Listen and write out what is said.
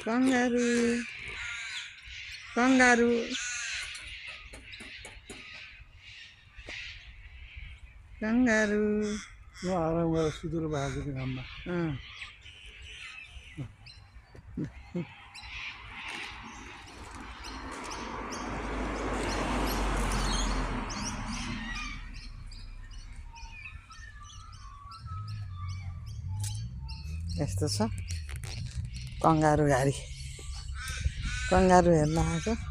Kangaroo, kangaroo, kangaroo. म आराम गरेर सुतेर भएको छु घाममा यस्तो छ कंगारू गाडी कंगारू हेर्न आएको